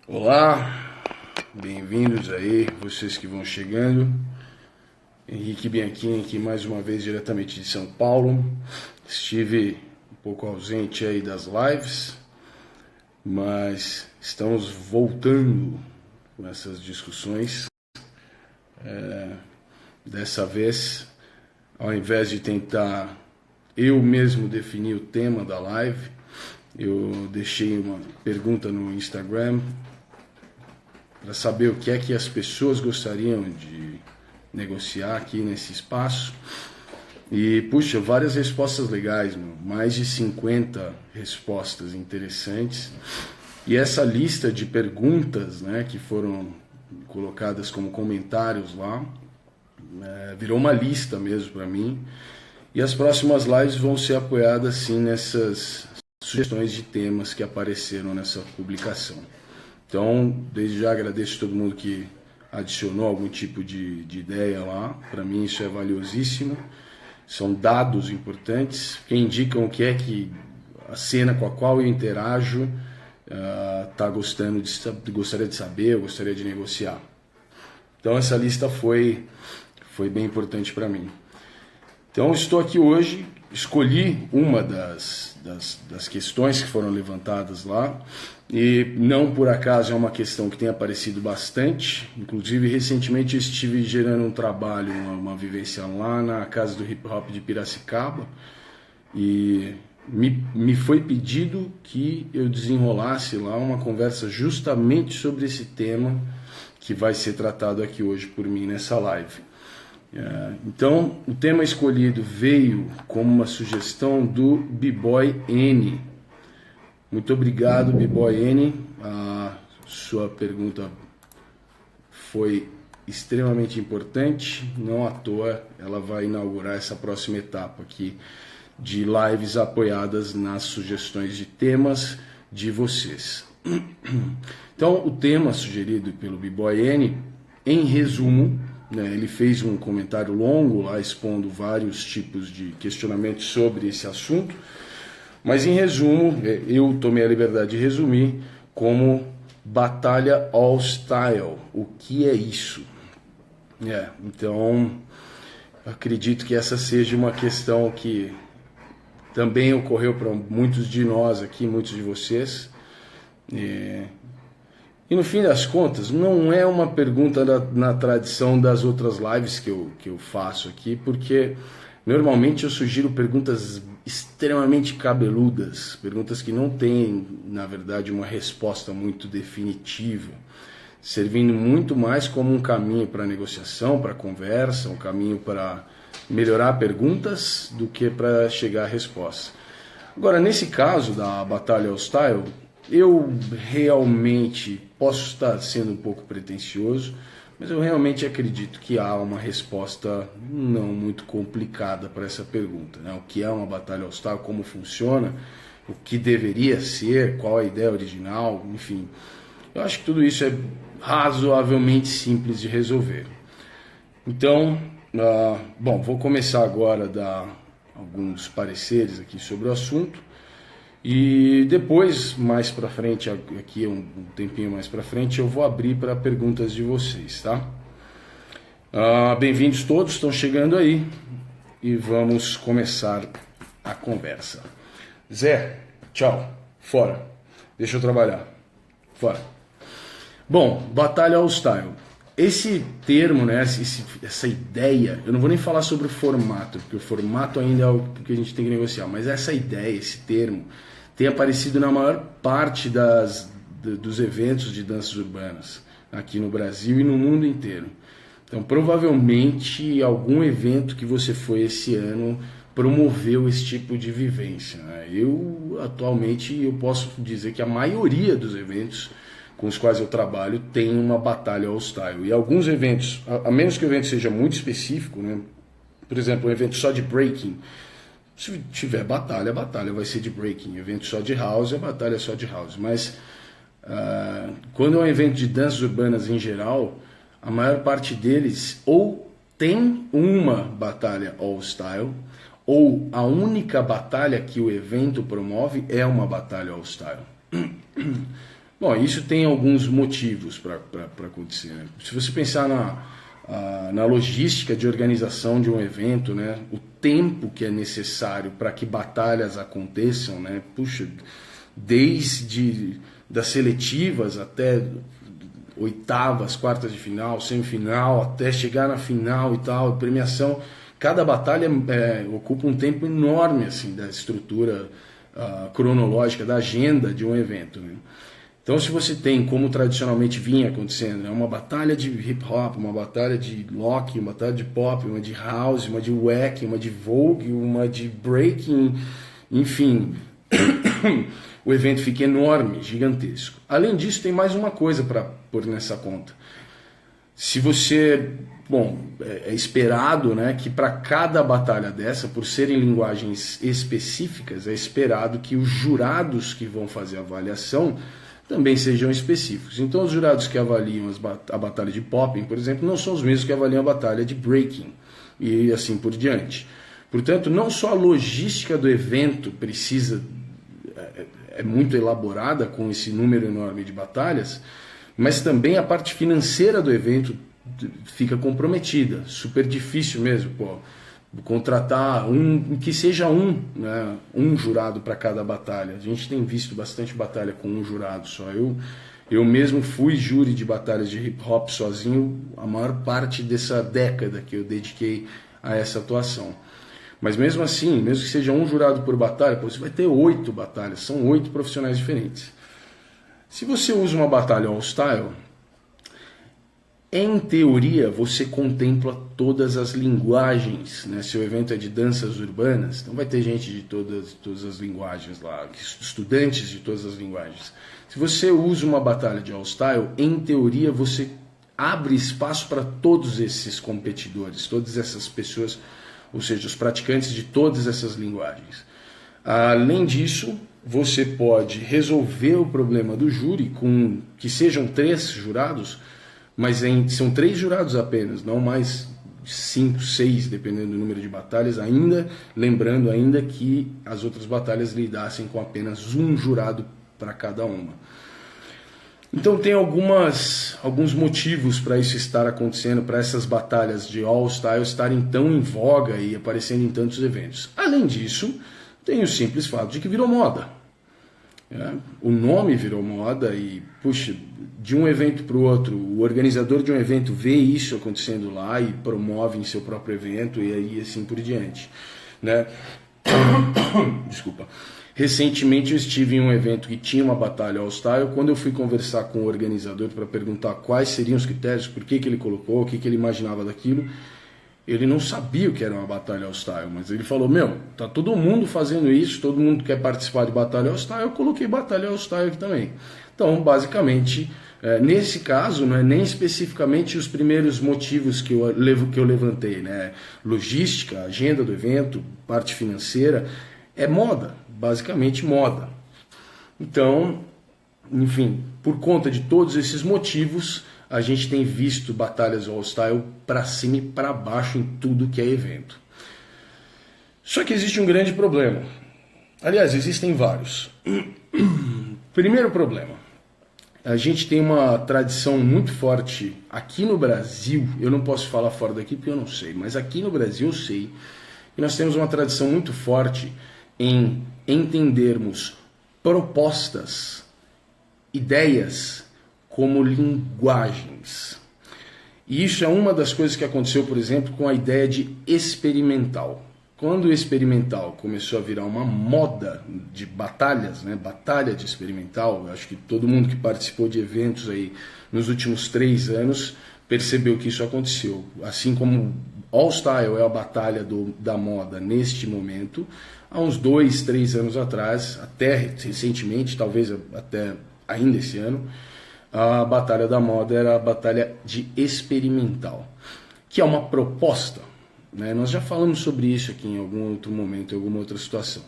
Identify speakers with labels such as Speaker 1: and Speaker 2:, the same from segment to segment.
Speaker 1: Olá, bem-vindos aí, vocês que vão chegando. Henrique Bianchini aqui mais uma vez diretamente de São Paulo. Estive um pouco ausente aí das lives, mas estamos voltando com essas discussões. Dessa vez, ao invés de tentar eu mesmo definir o tema da live, eu deixei uma pergunta no Instagram para saber o que é que as pessoas gostariam de negociar aqui nesse espaço. E, puxa, várias respostas legais, mais de 50 respostas interessantes. E essa lista de perguntas, né, que foram colocadas como comentários lá, virou uma lista mesmo para mim. E as próximas lives vão ser apoiadas, sim, nessas sugestões de temas que apareceram nessa publicação. Então, desde já agradeço a todo mundo que adicionou algum tipo de ideia lá. Para mim isso é valiosíssimo. São dados importantes que indicam o que é que a cena com a qual eu interajo está gostando gostaria de saber, eu gostaria de negociar. Então essa lista foi bem importante para mim. Então estou aqui hoje, escolhi uma das questões que foram levantadas lá, e não por acaso é uma questão que tem aparecido bastante. Inclusive recentemente eu estive gerando um trabalho, uma vivência lá na Casa do Hip Hop de Piracicaba, e me foi pedido que eu desenrolasse lá uma conversa justamente sobre esse tema que vai ser tratado aqui hoje por mim nessa live. Então, o tema escolhido veio como uma sugestão do B-Boy N. Muito obrigado, B-Boy N. A sua pergunta foi extremamente importante, não à toa ela vai inaugurar essa próxima etapa aqui de lives apoiadas nas sugestões de temas de vocês. Então, o tema sugerido pelo B-Boy N, em resumo, ele fez um comentário longo lá expondo vários tipos de questionamentos sobre esse assunto, mas em resumo, eu tomei a liberdade de resumir como batalha all style. O que é isso? Então, acredito que essa seja uma questão que também ocorreu para muitos de nós aqui, muitos de vocês. E no fim das contas, não é uma pergunta na tradição das outras lives que eu faço aqui, porque normalmente eu sugiro perguntas extremamente cabeludas, perguntas que não têm, na verdade, uma resposta muito definitiva, servindo muito mais como um caminho para negociação, para conversa, um caminho para melhorar perguntas do que para chegar à resposta. Agora, nesse caso da Batalha All Style, eu realmente posso estar sendo um pouco pretensioso, mas eu realmente acredito que há uma resposta não muito complicada para essa pergunta, né? O que é uma batalha all style, como funciona, o que deveria ser, qual a ideia original, enfim. Eu acho que tudo isso é razoavelmente simples de resolver. Então, vou começar agora a dar alguns pareceres aqui sobre o assunto. E depois, mais para frente, aqui um tempinho mais para frente, eu vou abrir para perguntas de vocês, tá? Bem-vindos todos, estão chegando aí e vamos começar a conversa. Zé, tchau, fora, deixa eu trabalhar, fora. Bom, Batalha All Style. Esse termo, né, essa ideia, eu não vou nem falar sobre o formato, porque o formato ainda é o que a gente tem que negociar, mas essa ideia, esse termo, tem aparecido na maior parte dos eventos de danças urbanas aqui no Brasil e no mundo inteiro. Então, provavelmente, algum evento que você foi esse ano promoveu esse tipo de vivência, né? Atualmente, eu posso dizer que a maioria dos eventos com os quais eu trabalho tem uma batalha all style. E alguns eventos, a menos que o evento seja muito específico, né? Por exemplo, um evento só de breaking, se tiver batalha, a batalha vai ser de breaking. Evento só de house, a batalha é só de house. Mas quando é um evento de danças urbanas em geral, a maior parte deles ou tem uma batalha all style, ou a única batalha que o evento promove é uma batalha all style. Bom, isso tem alguns motivos para acontecer, né? Se você pensar na logística de organização de um evento, né? O tempo que é necessário para que batalhas aconteçam, né? Puxa, desde das seletivas até oitavas, quartas de final, semifinal, até chegar na final e tal, premiação, cada batalha ocupa um tempo enorme assim da estrutura cronológica, da agenda de um evento, né? Então, se você tem, como tradicionalmente vinha acontecendo, né, uma batalha de hip hop, uma batalha de rock, uma batalha de pop, uma de house, uma de wack, uma de vogue, uma de breaking, enfim, o evento fica enorme, gigantesco. Além disso, tem mais uma coisa para pôr nessa conta. Se você, bom, é esperado, né, que para cada batalha dessa, por serem linguagens específicas, é esperado que os jurados que vão fazer a avaliação também sejam específicos. Então, os jurados que avaliam a batalha de popping, por exemplo, não são os mesmos que avaliam a batalha de breaking e assim por diante. Portanto, não só a logística do evento precisa é muito elaborada com esse número enorme de batalhas, mas também a parte financeira do evento fica comprometida. Super difícil mesmo, pô, contratar que seja né, um jurado para cada batalha. A gente tem visto bastante batalha com um jurado só. Eu mesmo fui júri de batalhas de hip hop sozinho a maior parte dessa década que eu dediquei a essa atuação. Mas mesmo assim, mesmo que seja um jurado por batalha, você vai ter 8 batalhas, são 8 profissionais diferentes. Se você usa uma batalha all-style, em teoria, você contempla todas as linguagens, né? Se o evento é de danças urbanas, então vai ter gente de todas as linguagens lá, estudantes de todas as linguagens. Se você usa uma batalha de all-style, em teoria você abre espaço para todos esses competidores, todas essas pessoas, ou seja, os praticantes de todas essas linguagens. Além disso, você pode resolver o problema do júri com que sejam 3 jurados, mas são 3 jurados apenas, não mais 5, 6, dependendo do número de batalhas, ainda lembrando ainda que as outras batalhas lidassem com apenas um jurado para cada uma. Então tem alguns motivos para isso estar acontecendo, para essas batalhas de all-style estarem tão em voga e aparecendo em tantos eventos. Além disso, tem o simples fato de que virou moda. O nome virou moda e, puxa, de um evento para o outro, o organizador de um evento vê isso acontecendo lá e promove em seu próprio evento e aí assim por diante, né? Desculpa. Recentemente eu estive em um evento que tinha uma batalha all-style. Quando eu fui conversar com o organizador para perguntar quais seriam os critérios, por que ele colocou, o que ele imaginava daquilo, ele não sabia o que era uma batalha all-style, mas ele falou, tá todo mundo fazendo isso, todo mundo quer participar de batalha all-style, eu coloquei batalha all-style aqui também. Então, basicamente, nesse caso, não é nem especificamente os primeiros motivos que eu levantei, né? Logística, agenda do evento, parte financeira, é moda, basicamente moda. Então, enfim, por conta de todos esses motivos, a gente tem visto batalhas all-style para cima e para baixo em tudo que é evento. Só que existe um grande problema. Aliás, existem vários. Primeiro problema. A gente tem uma tradição muito forte aqui no Brasil, eu não posso falar fora daqui porque eu não sei, mas aqui no Brasil eu sei que nós temos uma tradição muito forte em entendermos propostas, ideias como linguagens. E isso é uma das coisas que aconteceu, por exemplo, com a ideia de experimental. Quando o experimental começou a virar uma moda de batalhas, né? Batalha de experimental, eu acho que todo mundo que participou de eventos aí nos últimos 3 anos percebeu que isso aconteceu. Assim como All Style é a batalha da moda neste momento, há uns 2, 3 anos atrás, até recentemente, talvez até ainda esse ano, a batalha da moda era a batalha de experimental, que é uma proposta, né? Nós já falamos sobre isso aqui em algum outro momento, em alguma outra situação.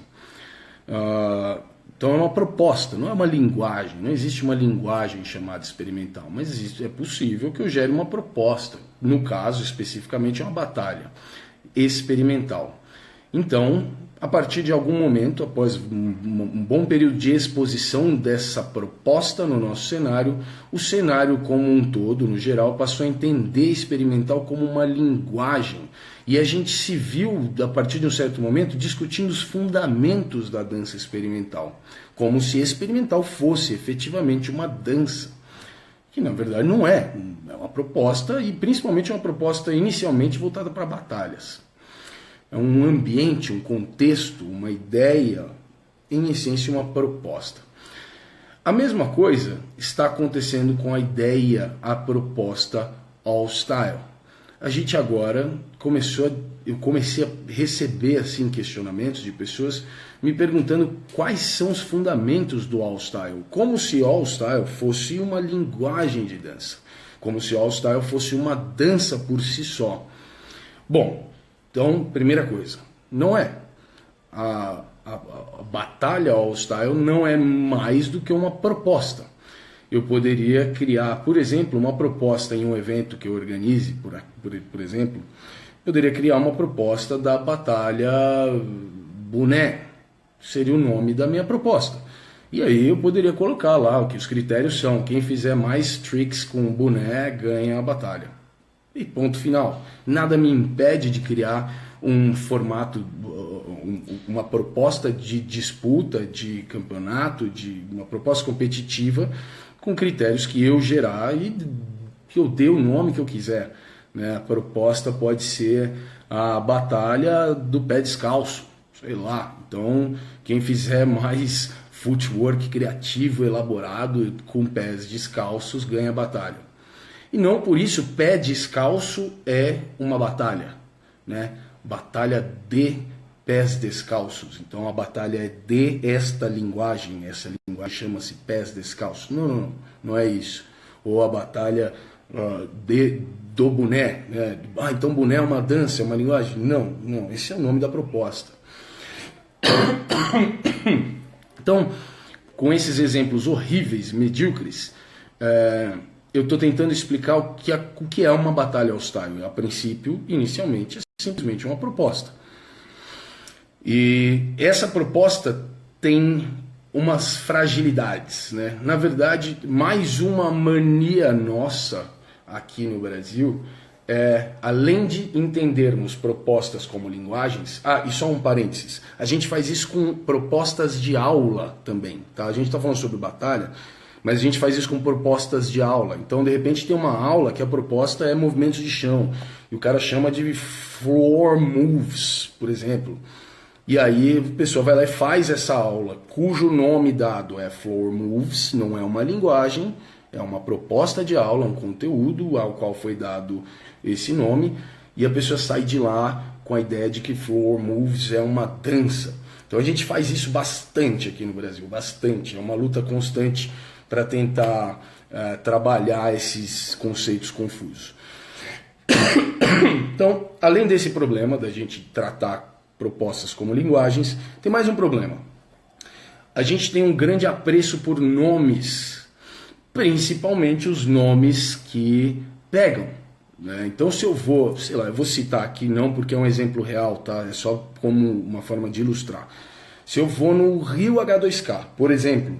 Speaker 1: Então é uma proposta, não é uma linguagem, não existe uma linguagem chamada experimental, mas é possível que eu gere uma proposta, no caso especificamente é uma batalha experimental. Então a partir de algum momento, após um bom período de exposição dessa proposta no nosso cenário, o cenário como um todo, no geral, passou a entender experimental como uma linguagem. E a gente se viu, a partir de um certo momento, discutindo os fundamentos da dança experimental, como se experimental fosse efetivamente uma dança, que na verdade não é. É uma proposta, e principalmente uma proposta inicialmente voltada para batalhas. É um ambiente, um contexto, uma ideia, em essência uma proposta. A mesma coisa está acontecendo com a ideia, a proposta All Style. A gente agora eu comecei a receber assim questionamentos de pessoas me perguntando quais são os fundamentos do All Style, como se All Style fosse uma linguagem de dança, como se All Style fosse uma dança por si só. Bom, então, primeira coisa, não é. A batalha All Style não é mais do que uma proposta. Eu poderia criar, por exemplo, uma proposta em um evento que eu organize, por exemplo, eu poderia criar uma proposta da batalha boné, seria o nome da minha proposta. E aí eu poderia colocar lá o que os critérios são, quem fizer mais tricks com o boné ganha a batalha. E ponto final. Nada me impede de criar um formato, uma proposta de disputa, de campeonato, de uma proposta competitiva com critérios que eu gerar e que eu dê o nome que eu quiser. Né? A proposta pode ser a batalha do pé descalço, sei lá. Então, quem fizer mais footwork criativo, elaborado, com pés descalços, ganha a batalha. E não por isso pé descalço é uma batalha, né? Batalha de pés descalços. Então a batalha é de esta linguagem, essa linguagem chama-se pés descalços. Não é isso. Ou a batalha do boné, né? Então boné é uma dança, é uma linguagem? Não, esse é o nome da proposta. Então, com esses exemplos horríveis, medíocres, eu estou tentando explicar o que é uma batalha All Style. A princípio, inicialmente, é simplesmente uma proposta. E essa proposta tem umas fragilidades, né? Na verdade, mais uma mania nossa aqui no Brasil além de entendermos propostas como linguagens... e só um parênteses. A gente faz isso com propostas de aula também, tá? A gente está falando sobre batalha, mas a gente faz isso com propostas de aula. Então, de repente, tem uma aula que a proposta é movimentos de chão. E o cara chama de floor moves, por exemplo. E aí a pessoa vai lá e faz essa aula, cujo nome dado é floor moves, não é uma linguagem, é uma proposta de aula, um conteúdo ao qual foi dado esse nome. E a pessoa sai de lá com a ideia de que floor moves é uma dança. Então a gente faz isso bastante aqui no Brasil, bastante. É uma luta constante para tentar trabalhar esses conceitos confusos. Então, além desse problema da gente tratar propostas como linguagens, tem mais um problema. A gente tem um grande apreço por nomes, principalmente os nomes que pegam. Né? Então, se eu vou, sei lá, eu vou citar aqui não porque é um exemplo real, tá? É só como uma forma de ilustrar. Se eu vou no Rio H2K, por exemplo,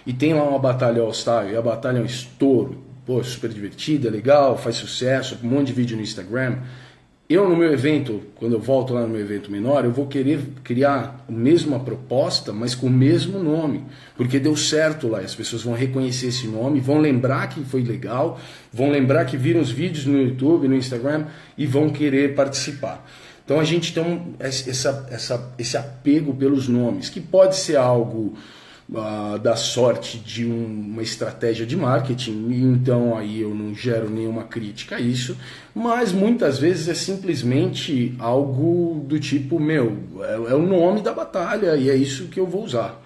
Speaker 1: e tem lá uma batalha All Style, e a batalha é um estouro, pô, super divertida, legal, faz sucesso, um monte de vídeo no Instagram. Eu no meu evento, quando eu volto lá no meu evento menor, eu vou querer criar a mesma proposta, mas com o mesmo nome, porque deu certo lá, as pessoas vão reconhecer esse nome, vão lembrar que foi legal, vão lembrar que viram os vídeos no YouTube, no Instagram e vão querer participar. Então a gente tem esse apego pelos nomes, que pode ser algo da sorte de uma estratégia de marketing, então aí eu não gero nenhuma crítica a isso, mas muitas vezes é simplesmente algo do tipo, é o nome da batalha e é isso que eu vou usar.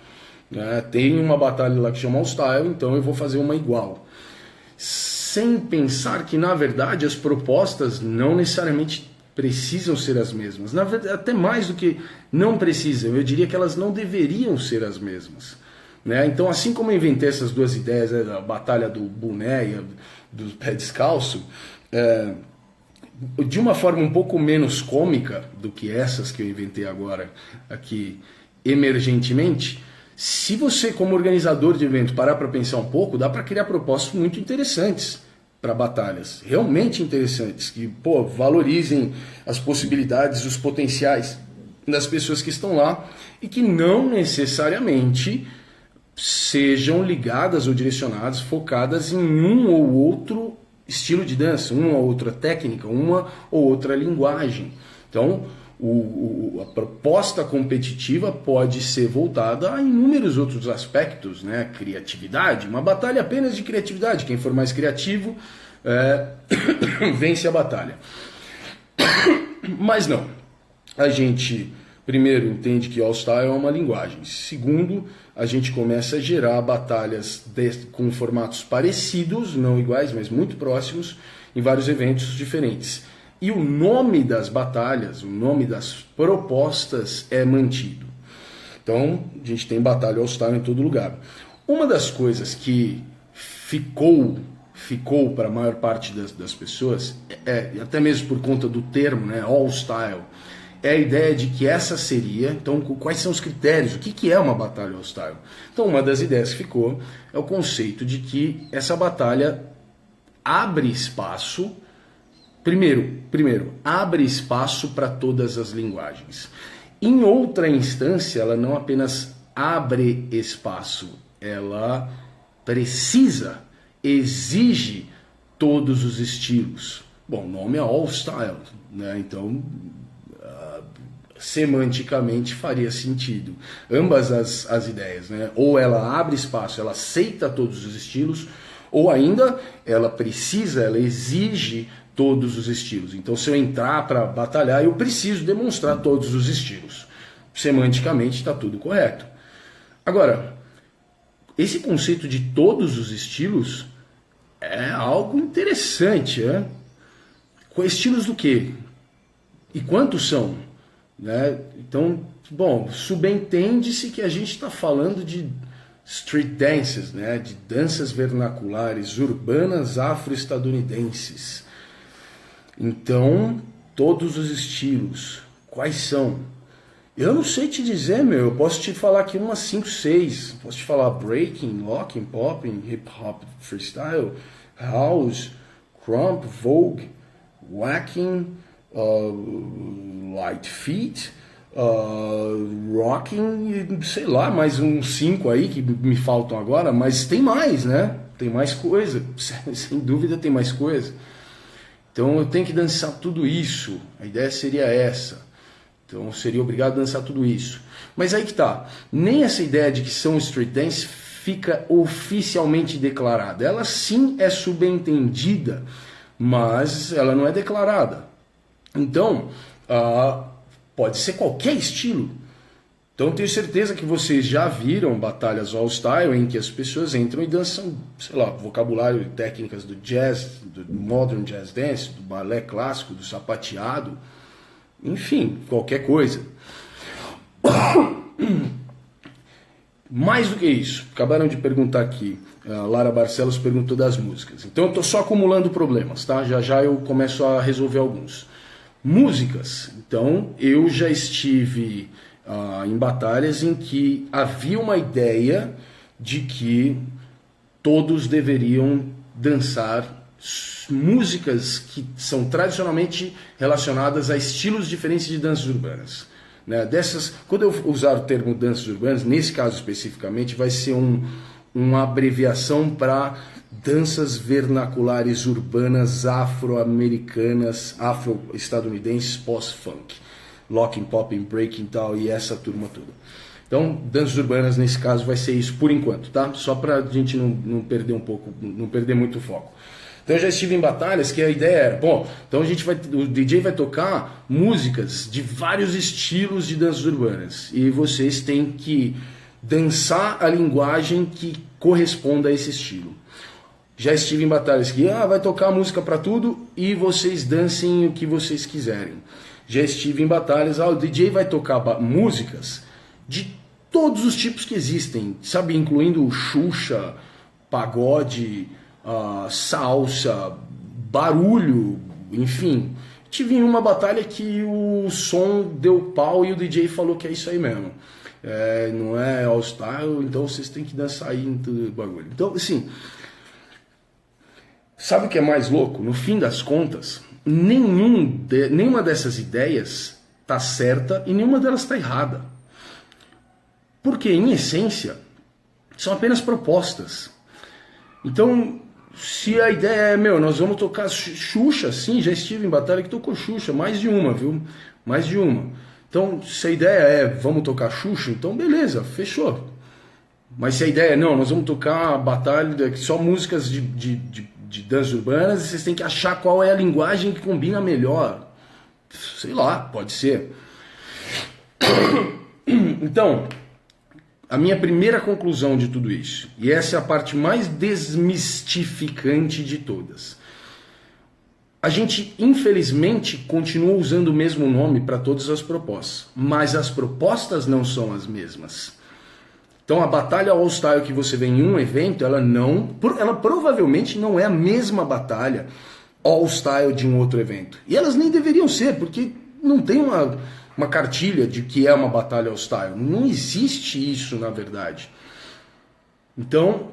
Speaker 1: Tem uma batalha lá que chama All Style, então eu vou fazer uma igual. Sem pensar que, na verdade, as propostas não necessariamente precisam ser as mesmas. Na verdade, até mais do que não precisam, eu diria que elas não deveriam ser as mesmas. Então, assim como eu inventei essas duas ideias, a batalha do boné e do pé descalço, de uma forma um pouco menos cômica do que essas que eu inventei agora aqui emergentemente, se você como organizador de evento parar para pensar um pouco, dá para criar propostas muito interessantes para batalhas, realmente interessantes, que valorizem as possibilidades, os potenciais das pessoas que estão lá e que não necessariamente sejam ligadas ou direcionadas, focadas em um ou outro estilo de dança, uma ou outra técnica, uma ou outra linguagem. Então, a proposta competitiva pode ser voltada a inúmeros outros aspectos, né? Criatividade, uma batalha apenas de criatividade. Quem for mais criativo vence a batalha. Mas não. A gente, primeiro, entende que All-Style é uma linguagem. Segundo, a gente começa a gerar batalhas com formatos parecidos, não iguais, mas muito próximos, em vários eventos diferentes. E o nome das batalhas, o nome das propostas é mantido. Então, a gente tem batalha All-Style em todo lugar. Uma das coisas que ficou para a maior parte das pessoas, até mesmo por conta do termo, né, All-Style, é a ideia de que essa seria, então quais são os critérios, o que é uma batalha All-Style? Então uma das ideias que ficou é o conceito de que essa batalha abre espaço, primeiro abre espaço para todas as linguagens. Em outra instância, ela não apenas abre espaço, ela precisa, exige todos os estilos. Bom, o nome é All-Style, né? Então semanticamente faria sentido ambas as ideias, né? Ou ela abre espaço, ela aceita todos os estilos, ou ainda ela precisa, ela exige todos os estilos. Então, se eu entrar para batalhar, eu preciso demonstrar todos os estilos. Semanticamente está tudo correto. Agora, esse conceito de todos os estilos é algo interessante, né? Com estilos do quê? E quantos são? Né? Então, bom, subentende-se que a gente está falando de street dances, né? De danças vernaculares urbanas afro-estadunidenses. Então, todos os estilos, quais são? Eu não sei te dizer, eu posso te falar aqui umas 5, 6. Posso te falar breaking, locking, popping, hip hop, freestyle, house, crump, vogue, whacking, light feet, rocking, sei lá, mais uns 5 aí que me faltam agora, mas tem mais, né? Tem mais coisa, sem dúvida tem mais coisa. Então eu tenho que dançar tudo isso, a ideia seria essa. Então eu seria obrigado a dançar tudo isso. Mas aí que tá, nem essa ideia de que são street dance fica oficialmente declarada. Ela sim é subentendida, mas ela não é declarada. Então, pode ser qualquer estilo. Então, tenho certeza que vocês já viram batalhas all-style em que as pessoas entram e dançam, sei lá, vocabulário e técnicas do jazz, do modern jazz dance, do balé clássico, do sapateado, enfim, qualquer coisa. Mais do que isso, acabaram de perguntar aqui, a Lara Barcelos perguntou das músicas. Então, eu estou só acumulando problemas, tá? Já eu começo a resolver alguns. Músicas. Então, eu já estive em batalhas em que havia uma ideia de que todos deveriam dançar músicas que são tradicionalmente relacionadas a estilos diferentes de danças urbanas. Né? Quando eu usar o termo danças urbanas, nesse caso especificamente, vai ser uma abreviação para danças vernaculares urbanas afro-americanas, afro-estadunidenses pós-funk. Locking, popping, breaking e tal, e essa turma toda. Então, danças urbanas nesse caso vai ser isso por enquanto, tá? Só pra gente não perder não perder muito o foco. Então eu já estive em batalhas que a ideia era, então o DJ vai tocar músicas de vários estilos de danças urbanas e vocês têm que dançar a linguagem que corresponda a esse estilo. Já estive em batalhas que vai tocar música para tudo e vocês dancem o que vocês quiserem. Já estive em batalhas, o DJ vai tocar músicas de todos os tipos que existem, sabe, incluindo Xuxa, pagode, salsa, barulho, enfim. Tive uma batalha que o som deu pau e o DJ falou que é isso aí mesmo. Não é all style, então vocês têm que dançar aí no bagulho. Então, assim, sabe o que é mais louco? No fim das contas, nenhuma dessas ideias tá certa e nenhuma delas tá errada. Porque, em essência, são apenas propostas. Então, se a ideia é, nós vamos tocar Xuxa, sim, já estive em batalha que tocou Xuxa, mais de uma, viu? Mais de uma. Então, se a ideia é, vamos tocar Xuxa, então beleza, fechou. Mas se a ideia é, não, nós vamos tocar batalha, só músicas de danças urbanas, e vocês têm que achar qual é a linguagem que combina melhor. Sei lá, pode ser. Então, a minha primeira conclusão de tudo isso, e essa é a parte mais desmistificante de todas. A gente, infelizmente, continua usando o mesmo nome para todas as propostas, mas as propostas não são as mesmas. Então a batalha All Style que você vê em um evento, ela provavelmente não é a mesma batalha All Style de um outro evento. E elas nem deveriam ser, porque não tem uma cartilha de que é uma batalha All Style. Não existe isso, na verdade. Então,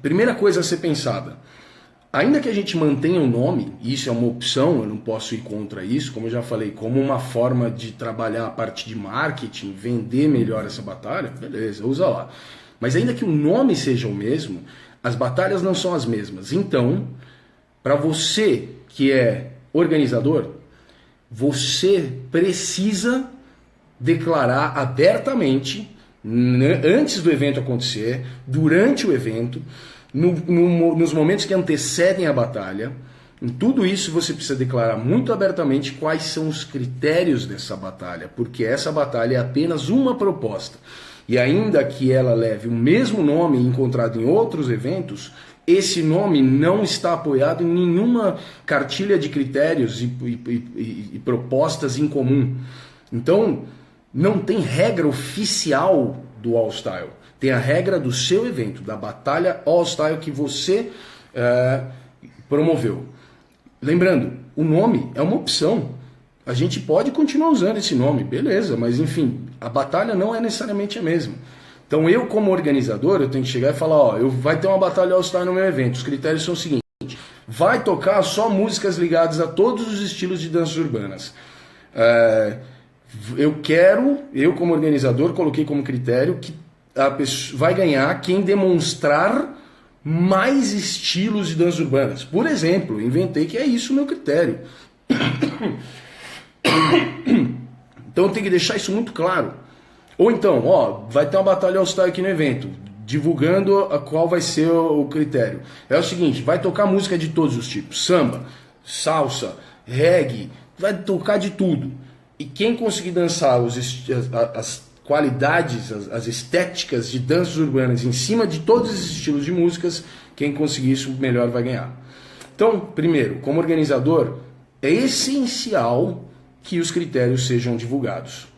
Speaker 1: primeira coisa a ser pensada. Ainda que a gente mantenha o nome, e isso é uma opção, eu não posso ir contra isso, como eu já falei, como uma forma de trabalhar a parte de marketing, vender melhor essa batalha, beleza, usa lá. Mas ainda que o nome seja o mesmo, as batalhas não são as mesmas. Então, para você que é organizador, você precisa declarar abertamente, antes do evento acontecer, durante o evento, nos momentos que antecedem a batalha, em tudo isso você precisa declarar muito abertamente quais são os critérios dessa batalha, porque essa batalha é apenas uma proposta. E ainda que ela leve o mesmo nome encontrado em outros eventos, esse nome não está apoiado em nenhuma cartilha de critérios e propostas em comum. Então, não tem regra oficial do All Style. Tem a regra do seu evento, da batalha All Style que você promoveu. Lembrando, o nome é uma opção. A gente pode continuar usando esse nome, beleza, mas enfim, a batalha não é necessariamente a mesma. Então eu, como organizador, eu tenho que chegar e falar, vai ter uma batalha All Style no meu evento. Os critérios são os seguintes. Vai tocar só músicas ligadas a todos os estilos de danças urbanas. Eu como organizador, coloquei como critério que a pessoa vai ganhar quem demonstrar mais estilos de danças urbanas. Por exemplo, inventei que é isso o meu critério. Então eu tenho que deixar isso muito claro. Ou então, vai ter uma batalha All Style aqui no evento, divulgando qual vai ser o critério. É o seguinte, vai tocar música de todos os tipos, samba, salsa, reggae, vai tocar de tudo. E quem conseguir dançar as qualidades, as estéticas de danças urbanas em cima de todos esses estilos de músicas, quem conseguir isso melhor vai ganhar. Então, primeiro, como organizador, é essencial que os critérios sejam divulgados.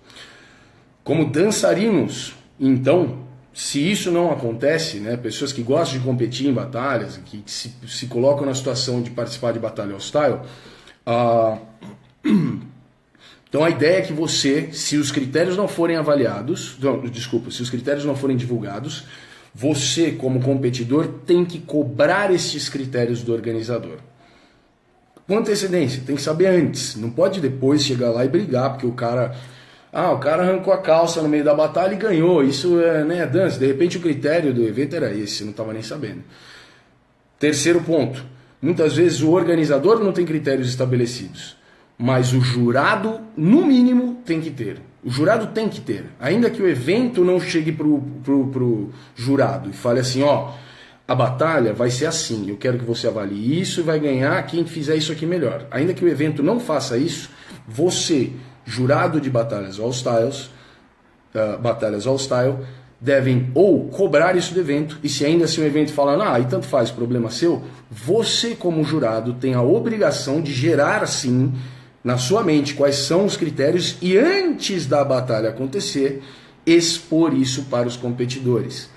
Speaker 1: Como dançarinos, então, se isso não acontece, pessoas que gostam de competir em batalhas, que se colocam na situação de participar de batalha All Style, então a ideia é que você, se os critérios não forem avaliados, se os critérios não forem divulgados, você, como competidor, tem que cobrar esses critérios do organizador. Com antecedência, tem que saber antes. Não pode depois chegar lá e brigar, porque o cara arrancou a calça no meio da batalha e ganhou. Isso é dança. De repente o critério do evento era esse, você não estava nem sabendo. Terceiro ponto. Muitas vezes o organizador não tem critérios estabelecidos, mas o jurado, no mínimo, tem que ter. O jurado tem que ter. Ainda que o evento não chegue pro jurado e fale assim, a batalha vai ser assim, eu quero que você avalie isso e vai ganhar quem fizer isso aqui melhor. Ainda que o evento não faça isso, você, jurado de batalhas All Style, devem ou cobrar isso do evento, e se ainda assim o evento falar, aí tanto faz, problema seu, você como jurado tem a obrigação de gerar sim na sua mente quais são os critérios e antes da batalha acontecer, expor isso para os competidores.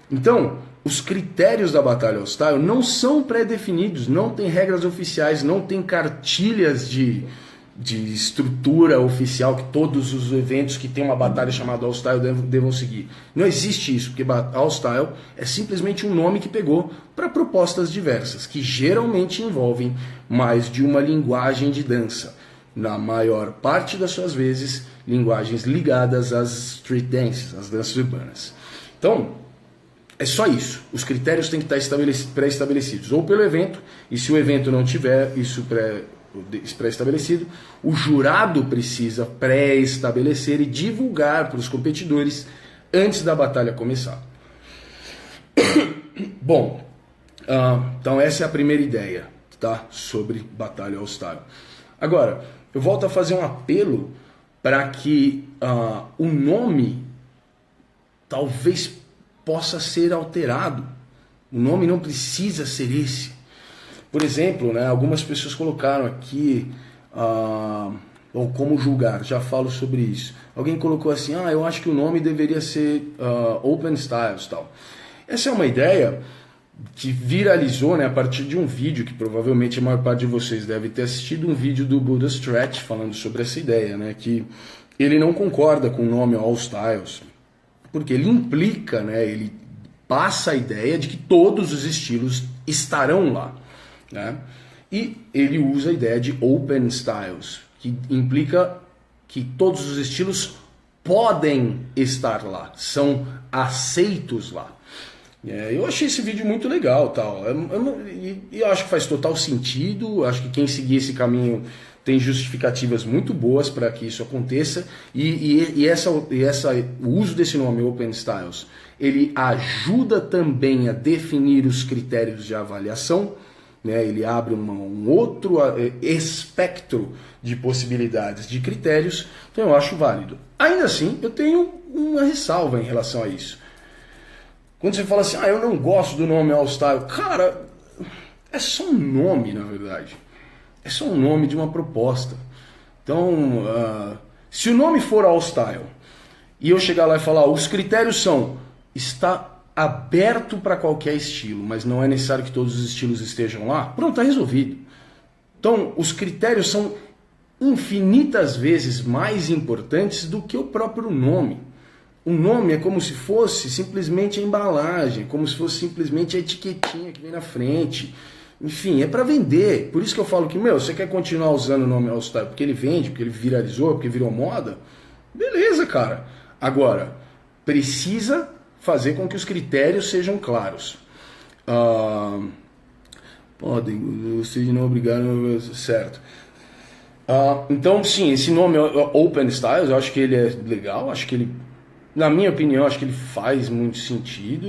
Speaker 1: Então, os critérios da Batalha All Style não são pré-definidos, não tem regras oficiais, não tem cartilhas de estrutura oficial que todos os eventos que tem uma batalha chamada All Style devam seguir. Não existe isso, porque All Style é simplesmente um nome que pegou para propostas diversas, que geralmente envolvem mais de uma linguagem de dança. Na maior parte das suas vezes, linguagens ligadas às street dances, às danças urbanas. Então, é só isso. Os critérios têm que estar pré-estabelecidos, ou pelo evento, e se o evento não tiver isso pré-estabelecido, o jurado precisa pré-estabelecer e divulgar para os competidores antes da batalha começar. Bom, então essa é a primeira ideia, tá? Sobre Batalha All Style. Agora, eu volto a fazer um apelo para que o nome talvez possa ser alterado. O nome não precisa ser esse. Por exemplo, né, algumas pessoas colocaram aqui, ou como julgar, já falo sobre isso. Alguém colocou assim, eu acho que o nome deveria ser Open Styles, tal. Essa é uma ideia que viralizou, né, a partir de um vídeo que provavelmente a maior parte de vocês deve ter assistido, um vídeo do Buddha Stretch falando sobre essa ideia, né, que ele não concorda com o nome All Styles, porque ele implica, né, ele passa a ideia de que todos os estilos estarão lá, né? E ele usa a ideia de Open Styles, que implica que todos os estilos podem estar lá, são aceitos lá. Eu achei esse vídeo muito legal, tal. E eu acho que faz total sentido, acho que quem seguir esse caminho tem justificativas muito boas para que isso aconteça, o uso desse nome, Open Styles, ele ajuda também a definir os critérios de avaliação, né? Ele abre um outro espectro de possibilidades de critérios, então eu acho válido. Ainda assim, eu tenho uma ressalva em relação a isso. Quando você fala assim, eu não gosto do nome All Style, cara, é só um nome, na verdade. É só um nome de uma proposta. Então, se o nome for All Style e eu chegar lá e falar, os critérios são, está aberto para qualquer estilo, mas não é necessário que todos os estilos estejam lá, pronto, está resolvido. Então, os critérios são infinitas vezes mais importantes do que o próprio nome. O nome é como se fosse simplesmente a embalagem, como se fosse simplesmente a etiquetinha que vem na frente. Enfim, é para vender. Por isso que eu falo que, você quer continuar usando o nome All Style porque ele vende, porque ele viralizou, porque virou moda? Beleza, cara. Agora, precisa fazer com que os critérios sejam claros. Podem, vocês não obrigaram, certo. Então, sim, esse nome Open Styles, eu acho que ele é legal, acho que ele, na minha opinião, acho que ele faz muito sentido,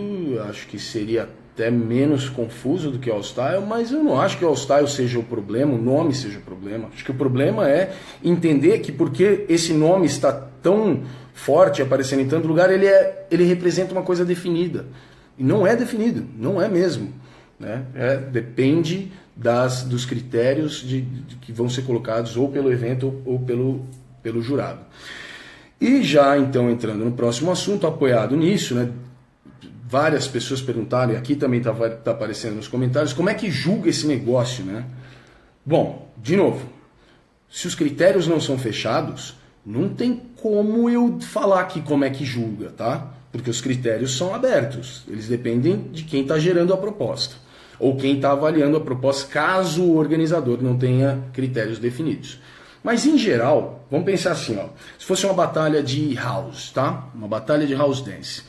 Speaker 1: acho que seria até menos confuso do que All Style, mas eu não acho que All Style seja o problema, o nome seja o problema. Acho que o problema é entender que porque esse nome está tão forte, aparecendo em tanto lugar, ele representa uma coisa definida. E não é definido, não é mesmo. Né? Depende dos critérios que vão ser colocados ou pelo evento ou pelo jurado. E já então entrando no próximo assunto, apoiado nisso, né? Várias pessoas perguntaram, e aqui também está aparecendo nos comentários, como é que julga esse negócio, né? Bom, de novo, se os critérios não são fechados, não tem como eu falar aqui como é que julga, tá? Porque os critérios são abertos, eles dependem de quem está gerando a proposta, ou quem está avaliando a proposta, caso o organizador não tenha critérios definidos. Mas em geral, vamos pensar assim, se fosse uma batalha de house, tá? Uma batalha de house dance.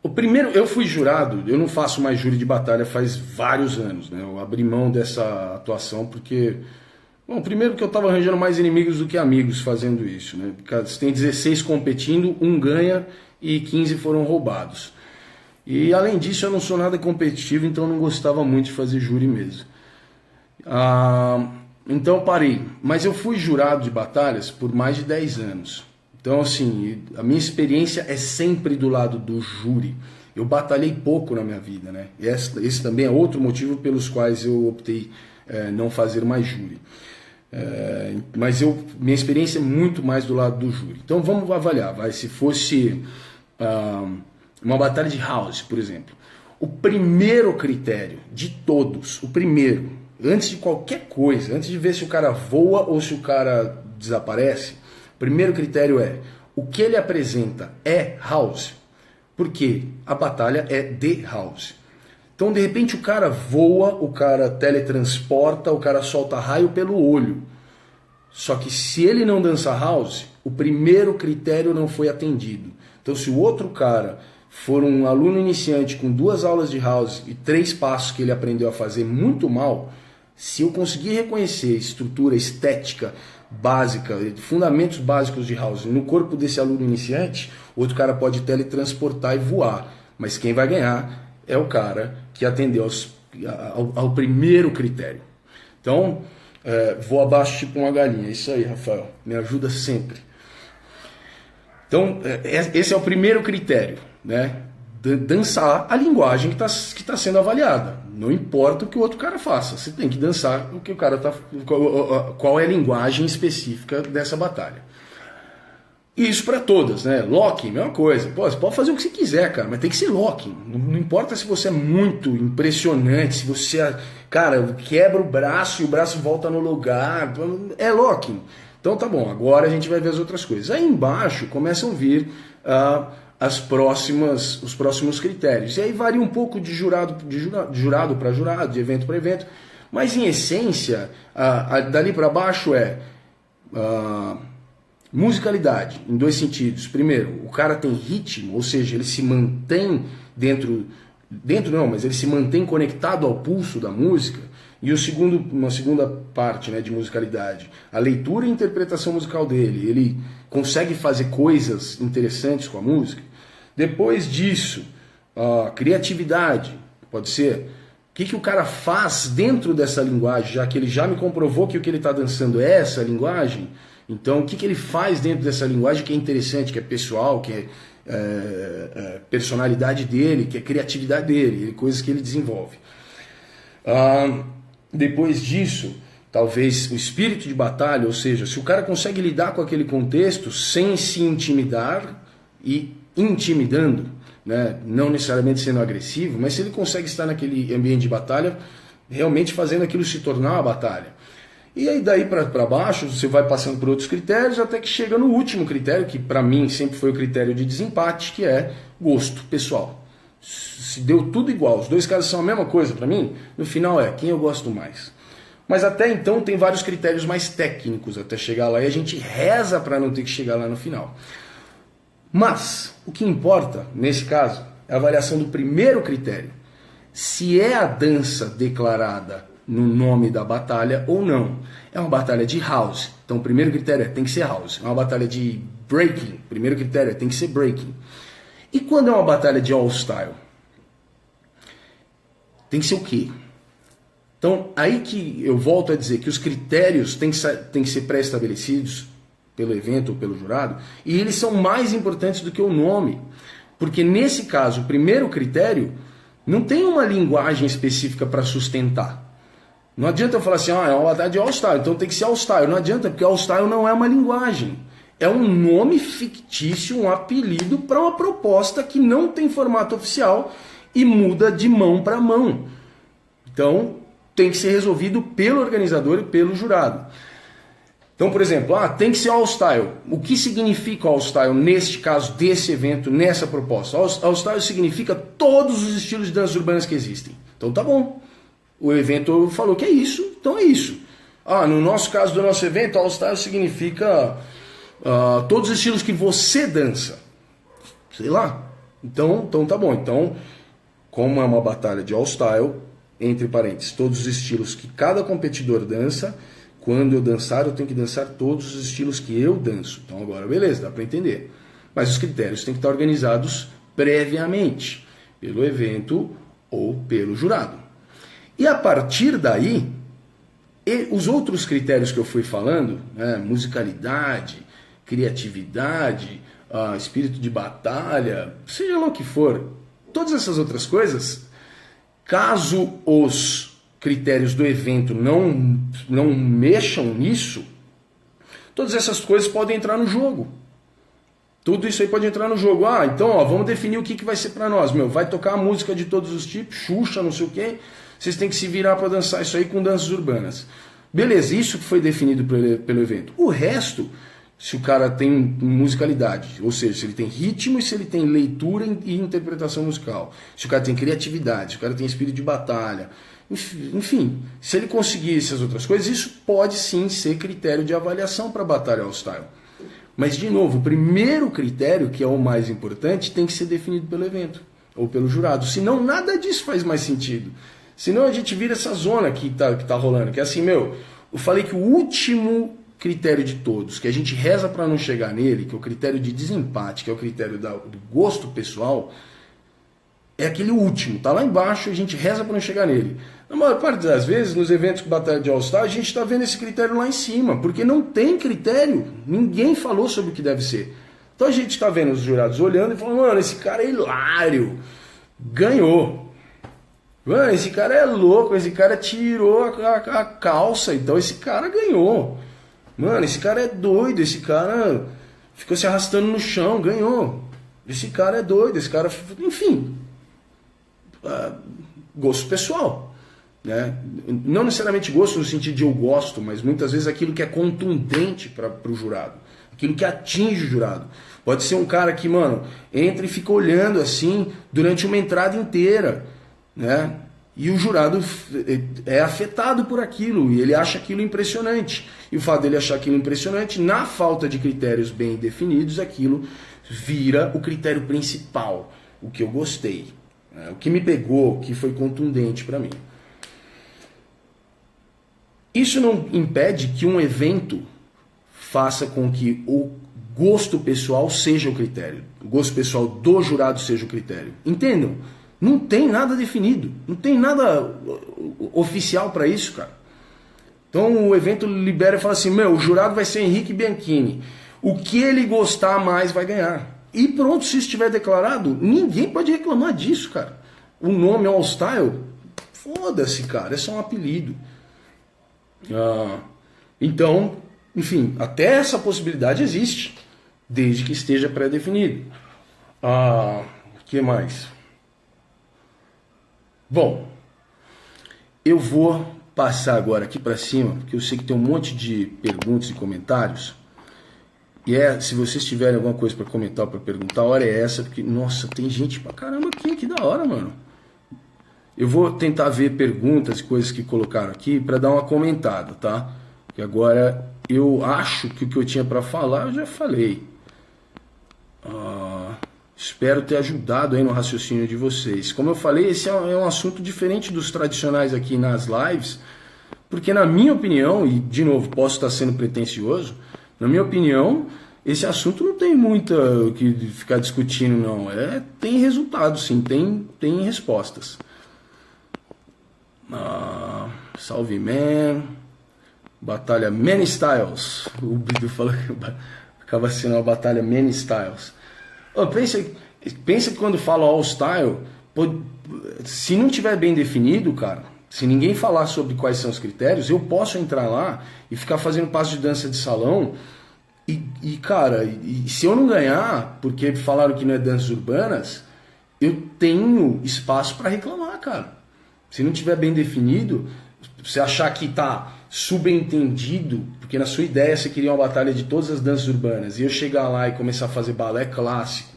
Speaker 1: O primeiro, eu fui jurado, eu não faço mais júri de batalha faz vários anos, né? Eu abri mão dessa atuação porque, primeiro que eu estava arranjando mais inimigos do que amigos fazendo isso, né? Você tem 16 competindo, um ganha e 15 foram roubados. E além disso eu não sou nada competitivo, então eu não gostava muito de fazer júri mesmo. Então eu parei, mas eu fui jurado de batalhas por mais de 10 anos. Então, assim, a minha experiência é sempre do lado do júri. Eu batalhei pouco na minha vida, né? E esse também é outro motivo pelos quais eu optei não fazer mais júri. Mas minha experiência é muito mais do lado do júri. Então, vamos avaliar. Se fosse uma batalha de house, por exemplo, o primeiro critério de todos, o primeiro, antes de qualquer coisa, antes de ver se o cara voa ou se o cara desaparece, o primeiro critério é: o que ele apresenta é house? Porque a batalha é de house. Então, de repente, o cara voa, o cara teletransporta, o cara solta raio pelo olho. Só que se ele não dança house, o primeiro critério não foi atendido. Então, se o outro cara for um aluno iniciante com 2 aulas de house e 3 passos que ele aprendeu a fazer muito mal, se eu conseguir reconhecer estrutura estética básica, fundamentos básicos de house no corpo desse aluno iniciante, outro cara pode teletransportar e voar. Mas quem vai ganhar é o cara que atendeu ao primeiro critério. Então, vou abaixo tipo uma galinha. É isso aí, Rafael. Me ajuda sempre. Então, esse é o primeiro critério, né? Dançar a linguagem que tá sendo avaliada. Não importa o que o outro cara faça, você tem que dançar o que o cara tá. Qual é a linguagem específica dessa batalha. E isso para todas, né? Locking, mesma coisa. Pô, você pode fazer o que você quiser, cara, mas tem que ser locking. Não importa se você é muito impressionante, se você, cara, quebra o braço e o braço volta no lugar. É locking. Então tá bom, agora a gente vai ver as outras coisas. Aí embaixo começam a vir os próximos critérios. E aí varia um pouco de jurado para jurado, de evento para evento. Mas em essência, dali para baixo musicalidade, em 2 sentidos. Primeiro, o cara tem ritmo, ou seja, ele se mantém mas ele se mantém conectado ao pulso da música. E uma segunda parte, né, de musicalidade, a leitura e interpretação musical dele. Ele consegue fazer coisas interessantes com a música. Depois disso, a criatividade, pode ser. O que o cara faz dentro dessa linguagem, já que ele já me comprovou que o que ele está dançando é essa linguagem. Então, o que ele faz dentro dessa linguagem que é interessante, que é pessoal, que é personalidade dele, que é criatividade dele, coisas que ele desenvolve. Depois disso, talvez o espírito de batalha, ou seja, se o cara consegue lidar com aquele contexto sem se intimidar e intimidando, né? Não necessariamente sendo agressivo, mas se ele consegue estar naquele ambiente de batalha, realmente fazendo aquilo se tornar uma batalha. E aí daí para baixo você vai passando por outros critérios até que chega no último critério, que para mim sempre foi o critério de desempate, que é gosto pessoal. Se deu tudo igual, os 2 caras são a mesma coisa para mim, no final quem eu gosto mais. Mas até então tem vários critérios mais técnicos até chegar lá e a gente reza para não ter que chegar lá no final. Mas o que importa nesse caso é a avaliação do primeiro critério. Se é a dança declarada no nome da batalha ou não. É uma batalha de house. Então o primeiro critério tem que ser house. É uma batalha de breaking. O primeiro critério tem que ser breaking. E quando é uma batalha de all style? Tem que ser o quê? Então aí que eu volto a dizer que os critérios têm que ser pré-estabelecidos pelo evento ou pelo jurado, e eles são mais importantes do que o nome. Porque nesse caso, o primeiro critério não tem uma linguagem específica para sustentar. Não adianta eu falar assim, é uma batalha de all-style, então tem que ser all-style. Não adianta, porque all-style não é uma linguagem. É um nome fictício, um apelido para uma proposta que não tem formato oficial e muda de mão para mão. Então, tem que ser resolvido pelo organizador e pelo jurado. Então, por exemplo, tem que ser all-style. O que significa all-style neste caso, desse evento, nessa proposta? All-style significa todos os estilos de danças urbanas que existem. Então tá bom. O evento falou que é isso, então é isso. No nosso caso do nosso evento, all-style significa todos os estilos que você dança. Sei lá. Então tá bom. Então, como é uma batalha de all-style, entre parênteses, todos os estilos que cada competidor dança, quando eu dançar, eu tenho que dançar todos os estilos que eu danço. Então agora, beleza, dá para entender. Mas os critérios têm que estar organizados previamente, pelo evento ou pelo jurado. E a partir daí, os outros critérios que eu fui falando, né, musicalidade, criatividade, espírito de batalha, seja lá o que for, todas essas outras coisas, caso os critérios do evento não mexam nisso, todas essas coisas podem entrar no jogo. Tudo isso aí pode entrar no jogo. Ah, então, ó, vamos definir o que vai ser pra nós, meu. Vai tocar música de todos os tipos, Xuxa, não sei o quê. Vocês têm que se virar pra dançar isso aí com danças urbanas. Beleza, isso que foi definido pelo evento. O resto, se o cara tem musicalidade, ou seja, se ele tem ritmo e se ele tem leitura e interpretação musical, se o cara tem criatividade, se o cara tem espírito de batalha, enfim, se ele conseguir essas outras coisas, isso pode sim ser critério de avaliação para Batalha All Style. Mas, de novo, o primeiro critério, que é o mais importante, tem que ser definido pelo evento ou pelo jurado. Senão, nada disso faz mais sentido. Senão, a gente vira essa zona que tá rolando. Que é assim, meu, eu falei que o último critério de todos, que a gente reza para não chegar nele, que é o critério de desempate, que é o critério do gosto pessoal, é aquele último. Tá lá embaixo, a gente reza para não chegar nele. Na maior parte das vezes, nos eventos de Batalha de All Star, a gente está vendo esse critério lá em cima, porque não tem critério, ninguém falou sobre o que deve ser. Então a gente está vendo os jurados olhando e falando, mano, esse cara é hilário, ganhou. Mano, esse cara é louco, esse cara tirou a calça, então esse cara ganhou. Mano, esse cara é doido, esse cara ficou se arrastando no chão, ganhou. Esse cara é doido, esse cara... Enfim, gosto pessoal. Né? Não necessariamente gosto no sentido de eu gosto, mas muitas vezes aquilo que é contundente para o jurado, aquilo que atinge o jurado. Pode ser um cara que, mano, entra e fica olhando assim durante uma entrada inteira, né? E o jurado é afetado por aquilo e ele acha aquilo impressionante. E o fato dele achar aquilo impressionante, na falta de critérios bem definidos, aquilo vira o critério principal, o que eu gostei, né? O que me pegou, o que foi contundente para mim. Isso não impede que um evento faça com que o gosto pessoal seja o critério. O gosto pessoal do jurado seja o critério. Entendam? Não tem nada definido. Não tem nada oficial para isso, cara. Então o evento libera e fala assim, meu, o jurado vai ser Henrique Bianchini. O que ele gostar mais vai ganhar. E pronto, se estiver declarado, ninguém pode reclamar disso, cara. O nome All Style, foda-se, cara. É só um apelido. Então, enfim, até essa possibilidade existe, desde que esteja pré-definido. O que mais? Bom, eu vou passar agora aqui para cima, porque eu sei que tem um monte de perguntas e comentários. E se vocês tiverem alguma coisa para comentar ou para perguntar, a hora é essa, porque, nossa, tem gente pra caramba aqui, que da hora, mano. Eu vou tentar ver perguntas e coisas que colocaram aqui para dar uma comentada, tá? Porque agora eu acho que o que eu tinha para falar eu já falei. Espero ter ajudado aí no raciocínio de vocês. Como eu falei, esse é um assunto diferente dos tradicionais aqui nas lives, porque na minha opinião, e de novo posso estar sendo pretensioso, na minha opinião, esse assunto não tem muito o que ficar discutindo, não. Tem resultado, sim, tem respostas. Salve Man, Batalha Many Styles. O Bidu falou que acaba sendo uma batalha Many Styles. Pensa que quando fala All Style, se não tiver bem definido, cara, se ninguém falar sobre quais são os critérios, eu posso entrar lá e ficar fazendo passo de dança de salão cara, se eu não ganhar, porque falaram que não é danças urbanas, eu tenho espaço para reclamar, cara. Se não tiver bem definido, você achar que tá subentendido, porque na sua ideia você queria uma batalha de todas as danças urbanas, e eu chegar lá e começar a fazer balé clássico,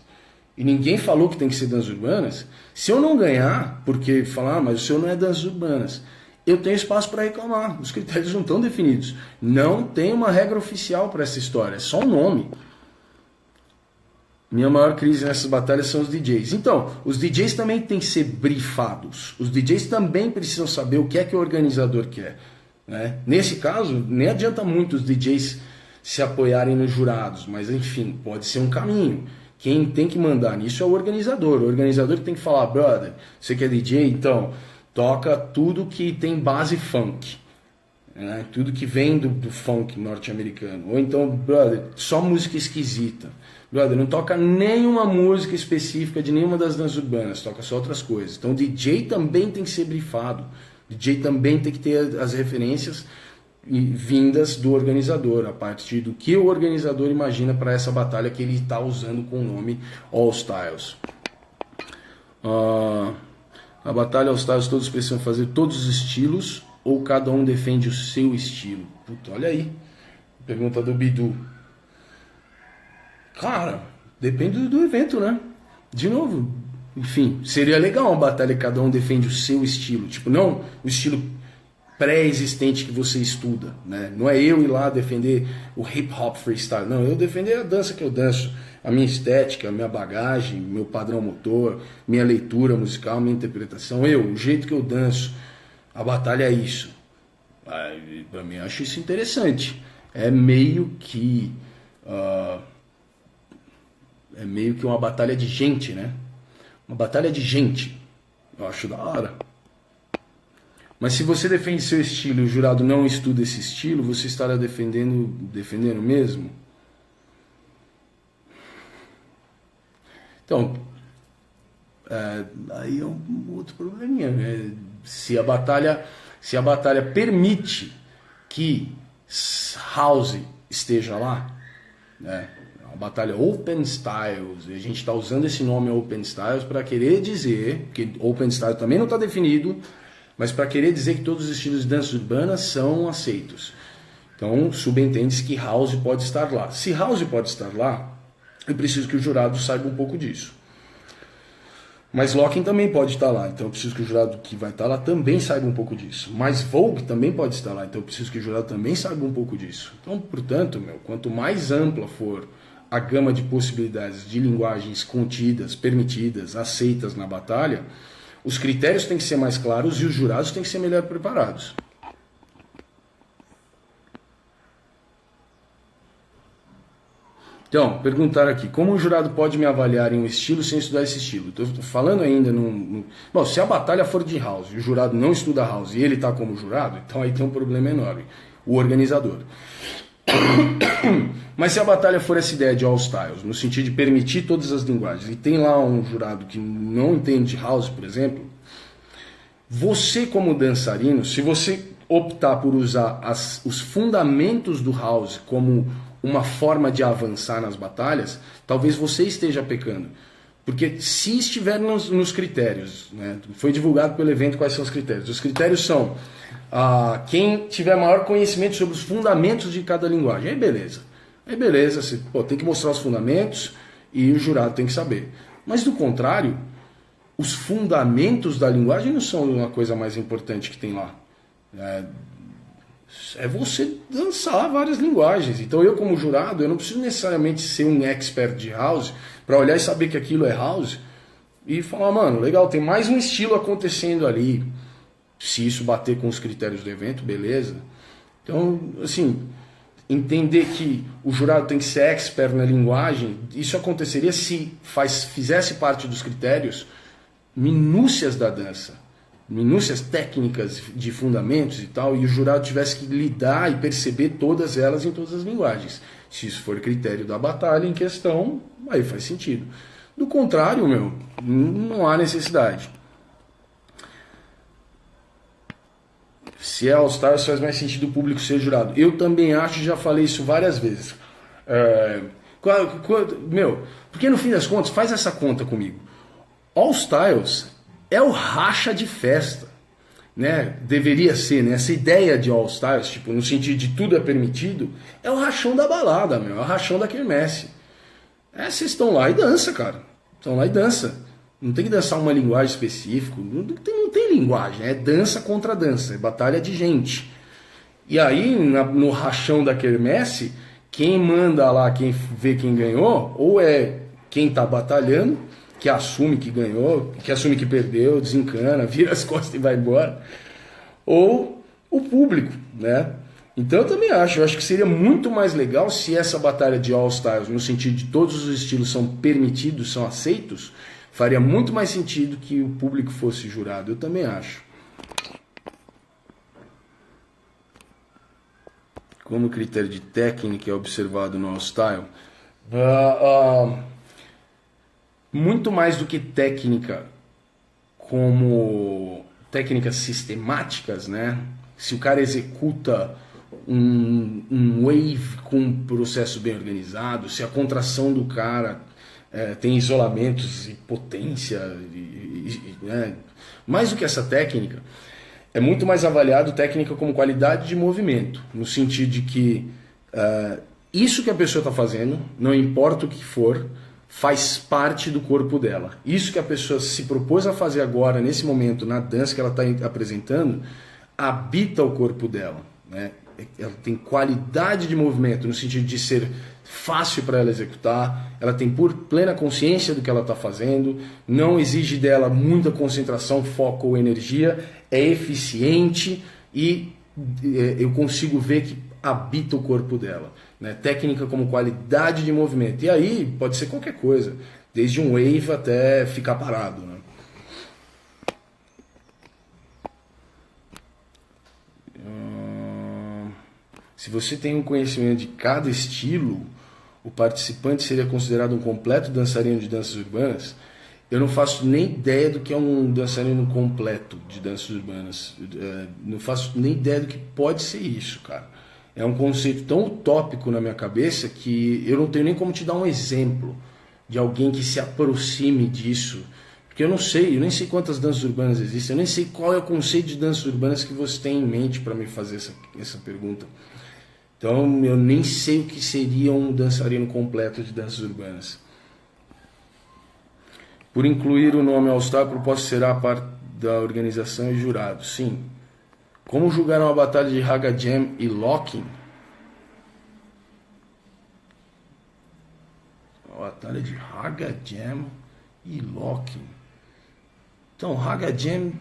Speaker 1: e ninguém falou que tem que ser danças urbanas, se eu não ganhar, porque falar, mas o senhor não é danças urbanas, eu tenho espaço para reclamar. Os critérios não estão definidos. Não tem uma regra oficial para essa história, é só um nome. Minha maior crise nessas batalhas são os DJs. Então, os DJs também têm que ser brifados. Os DJs também precisam saber o que é que o organizador quer, né? Nesse caso, nem adianta muito os DJs se apoiarem nos jurados, mas enfim, pode ser um caminho. Quem tem que mandar nisso é o organizador. O organizador que tem que falar, brother, você que é DJ, então, toca tudo que tem base funk, né? Tudo que vem do funk norte-americano. Ou então, brother, só música esquisita. Brother, não toca nenhuma música específica de nenhuma das danças urbanas, toca só outras coisas. Então o DJ também tem que ser brifado. O DJ também tem que ter as referências vindas do organizador, a partir do que o organizador imagina para essa batalha que ele está usando com o nome All Styles. A batalha All Styles todos precisam fazer todos os estilos ou cada um defende o seu estilo? Puta, olha aí, pergunta do Bidu. Cara, depende do evento, né? De novo, enfim, seria legal uma batalha que cada um defende o seu estilo, tipo, não o estilo pré-existente que você estuda, né? Não é eu ir lá defender o hip hop freestyle, não, eu defender a dança que eu danço, a minha estética, a minha bagagem, meu padrão motor, minha leitura musical, minha interpretação, o jeito que eu danço. A batalha é isso. Para mim, eu acho isso interessante. É meio que uma batalha de gente, né? Uma batalha de gente. Eu acho da hora. Mas se você defende seu estilo e o jurado não estuda esse estilo, você estará defendendo mesmo? Então, aí é um outro probleminha, né? Se a batalha permite que House esteja lá, né? Uma batalha Open Styles, e a gente está usando esse nome Open Styles para querer dizer que Open Style também não está definido, mas para querer dizer que todos os estilos de dança urbana são aceitos. Então, subentende-se que House pode estar lá. Se House pode estar lá, eu preciso que o jurado saiba um pouco disso. Mas Locking também pode estar lá, então eu preciso que o jurado que vai estar lá também saiba um pouco disso. Mas Vogue também pode estar lá, então eu preciso que o jurado também saiba um pouco disso. Então, portanto, quanto mais ampla for a gama de possibilidades de linguagens contidas, permitidas, aceitas na batalha, os critérios têm que ser mais claros e os jurados têm que ser melhor preparados. Então, perguntaram aqui, como o jurado pode me avaliar em um estilo sem estudar esse estilo? Estou falando ainda Bom, se a batalha for de house e o jurado não estuda house e ele está como jurado, então aí tem um problema enorme, o organizador. Mas se a batalha for essa ideia de all styles, no sentido de permitir todas as linguagens, e tem lá um jurado que não entende house, por exemplo, você como dançarino, se você optar por usar os fundamentos do house como uma forma de avançar nas batalhas, talvez você esteja pecando. Porque se estiver nos critérios, né, foi divulgado pelo evento quais são os critérios. Os critérios são quem tiver maior conhecimento sobre os fundamentos de cada linguagem. Aí beleza, você tem que mostrar os fundamentos e o jurado tem que saber. Mas do contrário, os fundamentos da linguagem não são uma coisa mais importante que tem lá. É você dançar várias linguagens. Então eu como jurado, eu não preciso necessariamente ser um expert de house para olhar e saber que aquilo é house e falar, mano, legal, tem mais um estilo acontecendo ali. Se isso bater com os critérios do evento, beleza. Então, assim, entender que o jurado tem que ser expert na linguagem, isso aconteceria se fizesse parte dos critérios minúcias da dança, minúcias técnicas de fundamentos e tal, e o jurado tivesse que lidar e perceber todas elas em todas as linguagens. Se isso for critério da batalha em questão, aí faz sentido. Do contrário, não há necessidade. Se é All Stars, faz mais sentido o público ser jurado. Eu também acho, já falei isso várias vezes. Porque no fim das contas, faz essa conta comigo. All Styles é o racha de festa, né? Deveria ser, né? Essa ideia de All Styles, tipo, no sentido de tudo é permitido, é o rachão da balada, é o rachão da quermesse. Vocês estão lá e dança, cara. Estão lá e dança. Não tem que dançar uma linguagem específica, não tem linguagem, é dança contra dança, é batalha de gente. E aí, no rachão da quermesse, quem manda lá, quem vê quem ganhou, ou é quem está batalhando, que assume que ganhou, que assume que perdeu, desencana, vira as costas e vai embora, ou o público, né? Então eu também acho que seria muito mais legal se essa batalha de All Styles, no sentido de todos os estilos são permitidos, são aceitos, faria muito mais sentido que o público fosse jurado, eu também acho. Como critério de técnica é observado no All Style? Muito mais do que técnica, como técnicas sistemáticas, né? Se o cara executa um wave com um processo bem organizado, se a contração do cara tem isolamentos e potência, né? Mais do que essa técnica, é muito mais avaliado técnica como qualidade de movimento, no sentido de que isso que a pessoa está fazendo, não importa o que for, faz parte do corpo dela. Isso que a pessoa se propôs a fazer agora, nesse momento, na dança que ela está apresentando, habita o corpo dela, né? Ela tem qualidade de movimento, no sentido de ser fácil para ela executar, ela tem plena consciência do que ela está fazendo, não exige dela muita concentração, foco ou energia, é eficiente e eu consigo ver que habita o corpo dela, né? Técnica como qualidade de movimento. E aí pode ser qualquer coisa, desde um wave até ficar parado, né? Se você tem um conhecimento de cada estilo, o participante seria considerado um completo dançarino de danças urbanas? Eu não faço nem ideia do que é um dançarino completo de danças urbanas. Não faço nem ideia do que pode ser isso, cara. É um conceito tão utópico na minha cabeça que eu não tenho nem como te dar um exemplo de alguém que se aproxime disso. Porque eu não sei, eu nem sei quantas danças urbanas existem, eu nem sei qual é o conceito de danças urbanas que você tem em mente para me fazer essa pergunta. Então eu nem sei o que seria um dançarino completo de danças urbanas. Por incluir o nome All Star, a proposta será parte da organização e jurado. Sim. Como julgaram a batalha de Raga Jam e Locking? A batalha de Raga Jam e Locking. Então, Raga Jam,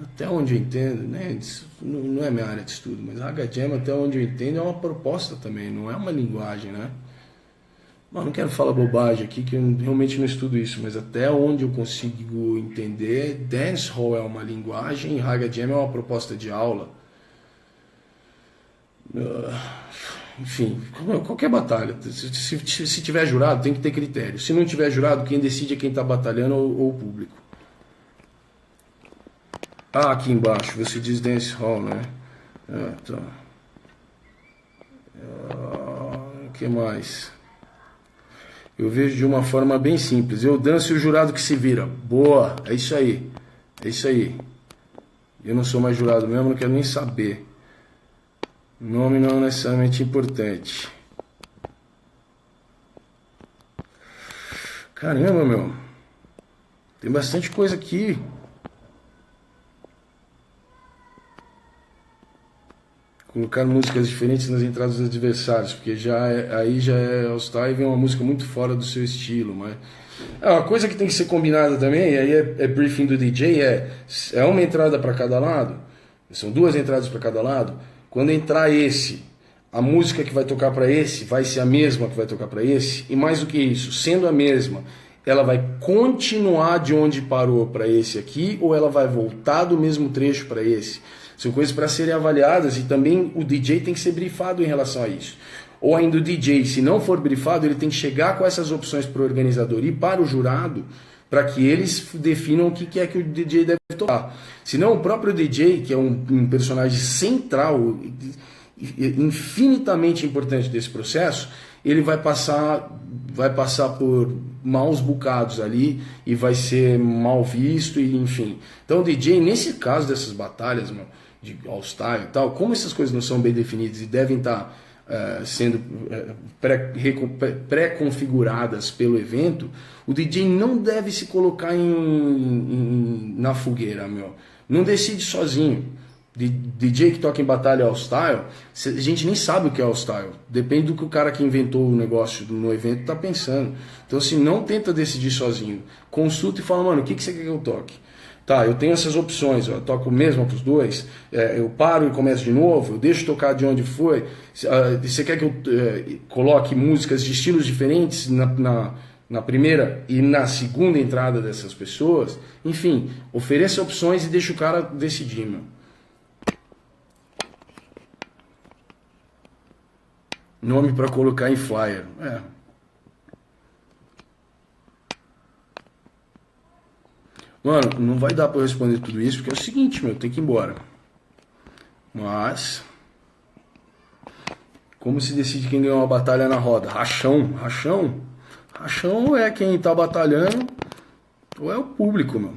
Speaker 1: até onde eu entendo, né? Isso não é minha área de estudo, mas Raga Jam, até onde eu entendo, é uma proposta também, não é uma linguagem, né? Não quero falar bobagem aqui, que eu realmente não estudo isso, mas até onde eu consigo entender, dancehall é uma linguagem e Raga Jam é uma proposta de aula. Enfim, qualquer batalha, se tiver jurado, tem que ter critério. Se não tiver jurado, quem decide é quem está batalhando ou o público. Aqui embaixo, você diz dancehall, né? Tá. O que mais? Eu vejo de uma forma bem simples. Eu danço e o jurado que se vira. Boa, é isso aí. É isso aí. Eu não sou mais jurado mesmo, não quero nem saber. O nome não é necessariamente importante. Caramba, meu. Tem bastante coisa aqui. Colocar músicas diferentes nas entradas dos adversários, porque aí já é All-Star e vem uma música muito fora do seu estilo, mas uma coisa que tem que ser combinada também, aí é briefing do DJ, é uma entrada para cada lado, são duas entradas para cada lado. Quando entrar esse, a música que vai tocar para esse vai ser a mesma que vai tocar para esse, e mais do que isso, sendo a mesma, ela vai continuar de onde parou para esse aqui, ou ela vai voltar do mesmo trecho para esse. São coisas para serem avaliadas e também o DJ tem que ser brifado em relação a isso. Ou ainda o DJ, se não for brifado, ele tem que chegar com essas opções para o organizador e para o jurado, para que eles definam o que é que o DJ deve tocar. Senão o próprio DJ, que é um personagem central, infinitamente importante desse processo, ele vai passar por maus bocados ali e vai ser mal visto, e enfim. Então o DJ, nesse caso dessas batalhas, meu, de All-Star e tal, como essas coisas não são bem definidas e devem estar sendo pré-configuradas pelo evento, o DJ não deve se colocar na fogueira, meu. Não decide sozinho. DJ que toca em batalha All-Style, a gente nem sabe o que é All-Style. Depende do que o cara que inventou o negócio no evento está pensando. Então, assim, não tenta decidir sozinho. Consulta e fala, mano, o que você quer que eu toque? Tá, eu tenho essas opções, eu toco mesmo para os dois, eu paro e começo de novo, eu deixo tocar de onde foi. Você quer que eu coloque músicas de estilos diferentes na primeira e na segunda entrada dessas pessoas? Enfim, ofereça opções e deixa o cara decidir, meu. Nome para colocar em flyer. Mano, não vai dar para eu responder tudo isso, porque é o seguinte, meu, tem que ir embora. Mas Como se decide quem ganhou uma batalha na roda? Rachão. Rachão é quem tá batalhando ou é o público, meu.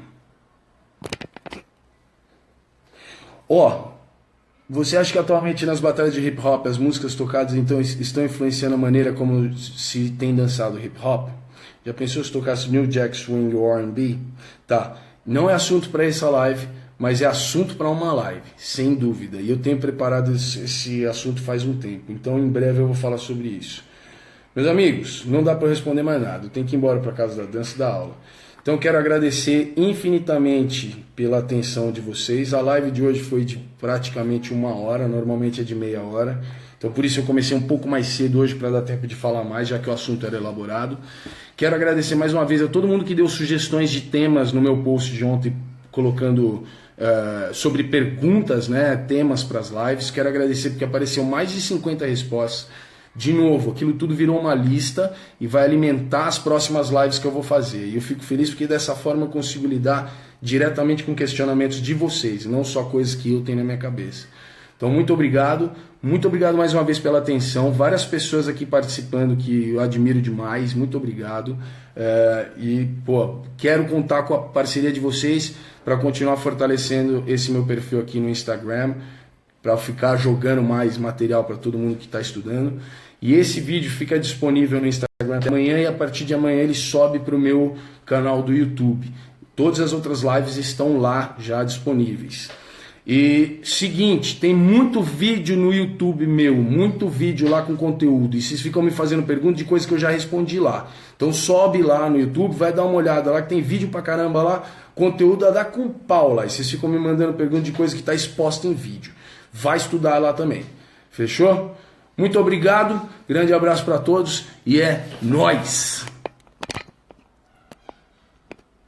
Speaker 1: Ó, você acha que atualmente nas batalhas de hip hop as músicas tocadas então estão influenciando a maneira como se tem dançado hip hop? Já pensou se tocasse New Jack Swing ou R&B? Tá, não é assunto para essa live, mas é assunto para uma live, sem dúvida. E eu tenho preparado esse assunto faz um tempo, então em breve eu vou falar sobre isso. Meus amigos, não dá para responder mais nada, eu tenho que ir embora para casa da dança e da aula. Então quero agradecer infinitamente pela atenção de vocês. A live de hoje foi de praticamente 1 hora, normalmente é de meia hora. Então por isso eu comecei um pouco mais cedo hoje para dar tempo de falar mais, já que o assunto era elaborado. Quero agradecer mais uma vez a todo mundo que deu sugestões de temas no meu post de ontem, colocando sobre perguntas, né, temas para as lives. Quero agradecer porque apareceu mais de 50 respostas. De novo, aquilo tudo virou uma lista e vai alimentar as próximas lives que eu vou fazer. E eu fico feliz porque dessa forma eu consigo lidar diretamente com questionamentos de vocês, não só coisas que eu tenho na minha cabeça. Então, muito obrigado mais uma vez pela atenção. Várias pessoas aqui participando que eu admiro demais, muito obrigado. Quero contar com a parceria de vocês para continuar fortalecendo esse meu perfil aqui no Instagram, para ficar jogando mais material para todo mundo que está estudando. E esse vídeo fica disponível no Instagram amanhã e a partir de amanhã ele sobe para o meu canal do YouTube. Todas as outras lives estão lá já disponíveis. E seguinte, tem muito vídeo no YouTube meu, muito vídeo lá com conteúdo. E vocês ficam me fazendo perguntas de coisas que eu já respondi lá. Então sobe lá no YouTube, vai dar uma olhada lá que tem vídeo pra caramba lá, conteúdo a dar com pau lá. E vocês ficam me mandando perguntas de coisa que está exposta em vídeo. Vai estudar lá também. Fechou? Muito obrigado, grande abraço para todos e é nóis!